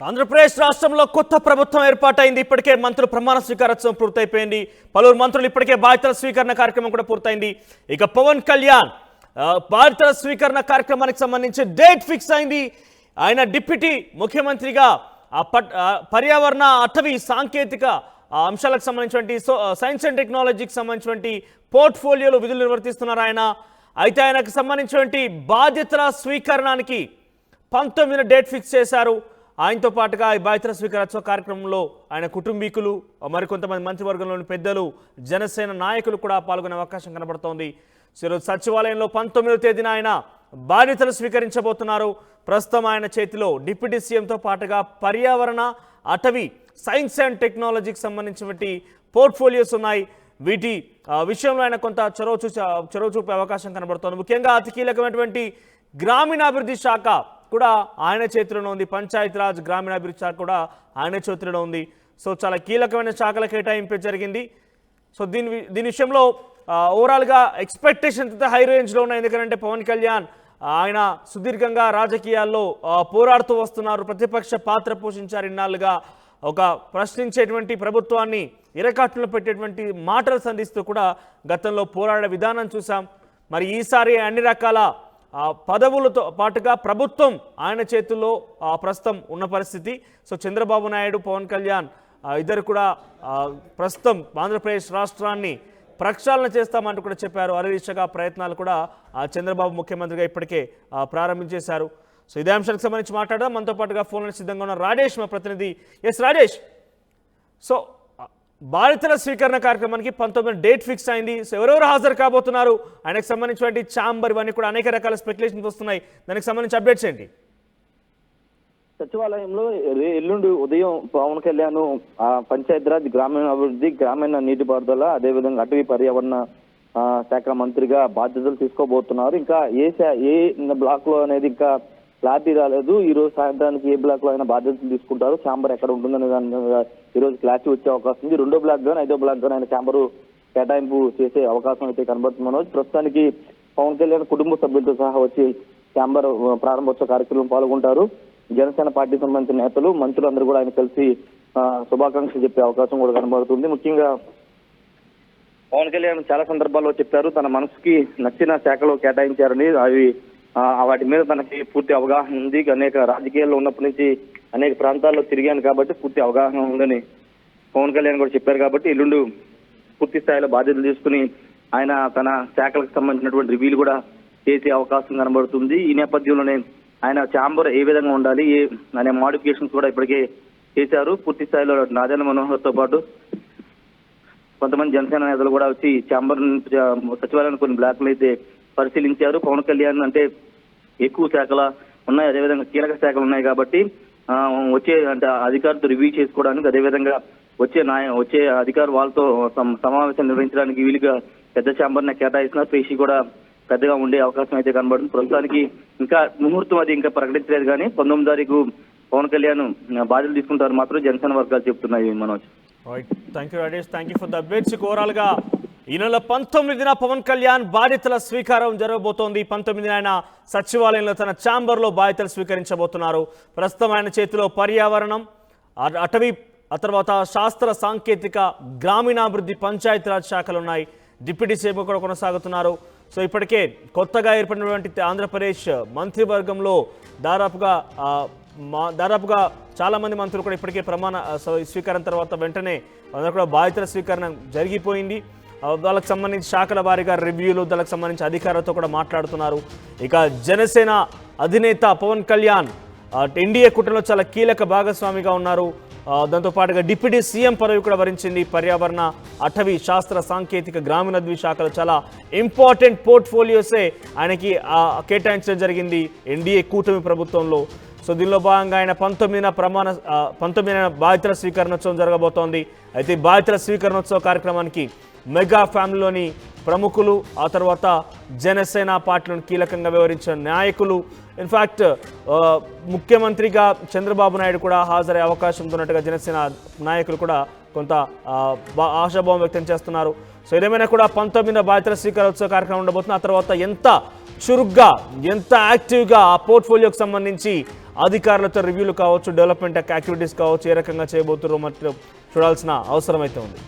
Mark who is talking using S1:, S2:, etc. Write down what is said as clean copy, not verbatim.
S1: ఆంధ్రప్రదేశ్ రాష్ట్రంలో కొత్త ప్రభుత్వం ఏర్పాటైంది. ఇప్పటికే మంత్రులు ప్రమాణ స్వీకారోత్సవం పూర్తయిపోయింది. పలువురు మంత్రులు ఇప్పటికే బాధ్యతల స్వీకరణ కార్యక్రమం కూడా పూర్తయింది. ఇక పవన్ కళ్యాణ్ బాధ్యతల స్వీకరణ కార్యక్రమానికి సంబంధించి డేట్ ఫిక్స్ అయింది. ఆయన డిప్యూటీ ముఖ్యమంత్రిగా పర్యావరణ అటవీ సాంకేతిక అంశాలకు సంబంధించినటువంటి సైన్స్ అండ్ టెక్నాలజీకి సంబంధించినటువంటి పోర్ట్ఫోలియోలో విధులు నిర్వర్తిస్తున్నారు ఆయన. అయితే ఆయనకు సంబంధించినటువంటి బాధ్యతల స్వీకరణానికి 19 డేట్ ఫిక్స్ చేశారు. ఆయనతో పాటుగా ఈ బాధ్యతల స్వీకారోత్సవ కార్యక్రమంలో ఆయన కుటుంబీకులు, మరికొంతమంది మంత్రివర్గంలోని పెద్దలు, జనసేన నాయకులు కూడా పాల్గొనే అవకాశం కనబడుతోంది. ఈరోజు సచివాలయంలో 19వ తేదీన ఆయన బాధ్యతలు స్వీకరించబోతున్నారు. ప్రస్తుతం ఆయన చేతిలో డిప్యూటీ సీఎంతో పాటుగా పర్యావరణ, అటవీ, సైన్స్ అండ్ టెక్నాలజీకి సంబంధించినటువంటి పోర్ట్ఫోలియోస్ ఉన్నాయి. వీటి విషయంలో ఆయన కొంత చొరవ చూపే అవకాశం కనబడుతోంది. ముఖ్యంగా అతి కీలకమైనటువంటి గ్రామీణాభివృద్ధి శాఖ కూడా ఆయన చేతిలోనే ఉంది. పంచాయతీరాజ్ గ్రామీణాభివృద్ధి శాఖ కూడా ఆయన చేతిలో ఉంది. సో చాలా కీలకమైన శాఖల కేటాయింపు జరిగింది. సో దీని విషయంలో ఓవరాల్గా ఎక్స్పెక్టేషన్స్ అయితే హై రేంజ్లో ఉన్నాయి. ఎందుకంటే పవన్ కళ్యాణ్ ఆయన సుదీర్ఘంగా రాజకీయాల్లో పోరాడుతూ వస్తున్నారు. ప్రతిపక్ష పాత్ర పోషించారు. ఇన్నాళ్ళుగా ఒక ప్రశ్నించేటువంటి ప్రభుత్వాన్ని ఇరకాటులో పెట్టేటువంటి మాటలు సంధిస్తూ కూడా గతంలో పోరాడే విధానం చూసాం. మరి ఈసారి అన్ని రకాల పదవులతో పాటుగా ప్రభుత్వం ఆయన చేతుల్లో ప్రస్తుతం ఉన్న పరిస్థితి. సో చంద్రబాబు నాయుడు, పవన్ కళ్యాణ్ ఇద్దరు కూడా ప్రస్తుతం ఆంధ్రప్రదేశ్ రాష్ట్రాన్ని ప్రక్షాళన చేస్తామంటూ కూడా చెప్పారు. అదే దిశగా ప్రయత్నాలు కూడా చంద్రబాబు ముఖ్యమంత్రిగా ఇప్పటికే ప్రారంభించేశారు. సో ఇదే అంశానికి సంబంధించి మాట్లాడదాం. మనతో పాటుగా ఫోన్లో సిద్ధంగా ఉన్న రాజేష్, మా ప్రతినిధి. ఎస్ రాజేష్, సో బాధ్యతల స్వీకరణ కార్యక్రమానికి 19 డేట్ ఫిక్స్ అయింది. సో ఎవరెవరు హాజరు కాబోతున్నారు, ఆయనకు సంబంధించినటువంటి ఛాంబర్, ఇవన్నీ కూడా అనేక రకాల స్పెక్యులేషన్స్ వస్తున్నాయి. దానికి సంబంధించి అప్డేట్స్ ఏంటి?
S2: సచివాలయంలో ఎల్లుండి ఉదయం పవన్ కళ్యాణ్ పంచాయతీరాజ్, గ్రామీణాభివృద్ధి, గ్రామీణ నీటిపారుదల, అదేవిధంగా అటవీ పర్యావరణ శాఖ మంత్రిగా బాధ్యతలు తీసుకోబోతున్నారు. ఇంకా ఏ బ్లాక్ లో అనేది ఇంకా క్లారిటీ రాలేదు. ఈ రోజు సాయంత్రానికి ఏ బ్లాక్ లో అయినా బాధ్యతలు తీసుకుంటారు, ఛాంబర్ ఎక్కడ ఉంటుందనే దాని ఈ రోజు క్లారిటీ వచ్చే అవకాశం ఉంది. 2వ బ్లాక్ గానీ 5వ బ్లాక్ గానీ ఆయన ఛాంబరు కేటాయింపు చేసే అవకాశం అయితే కనబడుతుంది. ప్రస్తుతానికి పవన్ కళ్యాణ్ కుటుంబ సభ్యులతో సహా వచ్చి ఛాంబర్ ప్రారంభోత్సవ కార్యక్రమం పాల్గొంటారు. జనసేన పార్టీకి సంబంధించిన నేతలు, మంత్రులందరూ కూడా ఆయన కలిసి శుభాకాంక్షలు చెప్పే అవకాశం కూడా కనబడుతుంది. ముఖ్యంగా పవన్ కళ్యాణ్ చాలా సందర్భాల్లో చెప్పారు, తన మనసుకి నచ్చిన శాఖలో కేటాయించారని, అవి వాటి మీద తనకి పూర్తి అవగాహన ఉంది. అనేక రాజకీయాల్లో ఉన్నప్పటి నుంచి అనేక ప్రాంతాల్లో తిరిగాను కాబట్టి పూర్తి అవగాహన ఉందని పవన్ కళ్యాణ్ కూడా చెప్పారు. కాబట్టి ఎల్లుండి పూర్తి స్థాయిలో బాధ్యతలు తీసుకుని ఆయన తన శాఖలకు సంబంధించినటువంటి రివ్యూలు కూడా చేసే అవకాశం కనబడుతుంది. ఈ నేపథ్యంలోనే ఆయన ఛాంబర్ ఏ విధంగా ఉండాలి అనే మోడిఫికేషన్స్ కూడా ఇప్పటికే చేశారు. పూర్తి స్థాయిలో నాదెండ్ల మనోహర్తో పాటు కొంతమంది జనసేన నేతలు కూడా వచ్చి ఛాంబర్ సచివాలయాన్ని కొన్ని బ్లాక్లు అయితే పరిశీలించారు. పవన్ కళ్యాణ్ అంటే ఎక్కువ శాఖలు ఉన్నాయి, అదేవిధంగా కీలక శాఖలు ఉన్నాయి కాబట్టి వచ్చే అంటే అధికారులతో రివ్యూ చేసుకోవడానికి, అదేవిధంగా వచ్చే అధికారులు వాళ్ళతో సమావేశం నిర్వహించడానికి వీలుగా పెద్ద ఛాంబర్ని కేటాయిస్తున్నారు. పేషీ కూడా పెద్దగా ఉండే అవకాశం అయితే కనబడుతుంది. ప్రస్తుతానికి ఇంకా ముహూర్తం అది ఇంకా ప్రకటించలేదు, కానీ 19వ తారీఖు పవన్ కళ్యాణ్ బాధ్యతలు తీసుకుంటారు మాత్రం జనసేన వర్గాలు చెప్తున్నాయి. Manoj,
S1: thank you Rajesh, thank you for the updates. ఓవరాల్గా ఈ నెల 19న పవన్ కళ్యాణ్ బాధ్యతల స్వీకారం జరగబోతోంది. 19న ఆయన సచివాలయంలో తన ఛాంబర్లో బాధ్యతలు స్వీకరించబోతున్నారు. ప్రస్తుతం ఆయన చేతిలో పర్యావరణం, అటవీ, ఆ తర్వాత శాస్త్ర సాంకేతిక, గ్రామీణాభివృద్ధి, పంచాయతీరాజ్ శాఖలు ఉన్నాయి. డిప్యూటీ సీఎం కూడా కొనసాగుతున్నారు. సో ఇప్పటికే కొత్తగా ఏర్పడినటువంటి ఆంధ్రప్రదేశ్ మంత్రివర్గంలో దాదాపుగా చాలామంది మంత్రులు కూడా ఇప్పటికే ప్రమాణ స్వీకారం తర్వాత వెంటనే అందరూ కూడా బాధ్యతల స్వీకరణ జరిగిపోయింది. వాళ్ళకి సంబంధించి శాఖల వారీగా రివ్యూలు, దానికి సంబంధించి అధికారులతో కూడా మాట్లాడుతున్నారు. ఇక జనసేన అధినేత పవన్ కళ్యాణ్ ఎన్డీఏ కూటమిలో చాలా కీలక భాగస్వామిగా ఉన్నారు. దాంతోపాటుగా డిప్యూటీ సీఎం పదవి కూడా వరించింది. పర్యావరణ, అటవీ, శాస్త్ర సాంకేతిక, గ్రామీణాభివృద్ధి శాఖలు చాలా ఇంపార్టెంట్ పోర్ట్ఫోలియోసే ఆయనకి కేటాయించడం జరిగింది ఎన్డీఏ కూటమి ప్రభుత్వంలో. సో దీనిలో భాగంగా ఆయన 19న బాధ్యతల స్వీకరణోత్సవం జరగబోతోంది. అయితే బాధ్యతల స్వీకరణోత్సవ కార్యక్రమానికి మెగా ఫ్యామిలీలోని ప్రముఖులు, ఆ తర్వాత జనసేన పార్టీలను కీలకంగా వ్యవహరించిన నాయకులు, ఇన్ఫ్యాక్ట్ ముఖ్యమంత్రిగా చంద్రబాబు నాయుడు కూడా హాజరయ్యే అవకాశం ఉన్నట్టుగా జనసేన నాయకులు కూడా కొంత ఆశాభావం వ్యక్తం చేస్తున్నారు. సో ఏదేమైనా కూడా 19న బాధ్యతల స్వీకారోత్సవ కార్యక్రమం ఉండబోతుంది. ఆ తర్వాత ఎంత చురుగ్గా, ఎంత యాక్టివ్గా ఆ పోర్ట్ఫోలియోకి సంబంధించి అధికారులతో రివ్యూలు కావచ్చు, డెవలప్మెంట్ యాక్టివిటీస్ కావచ్చు, ఏ రకంగా చేయబోతున్నారో మరి చూడాల్సిన అవసరం అయితే ఉంది.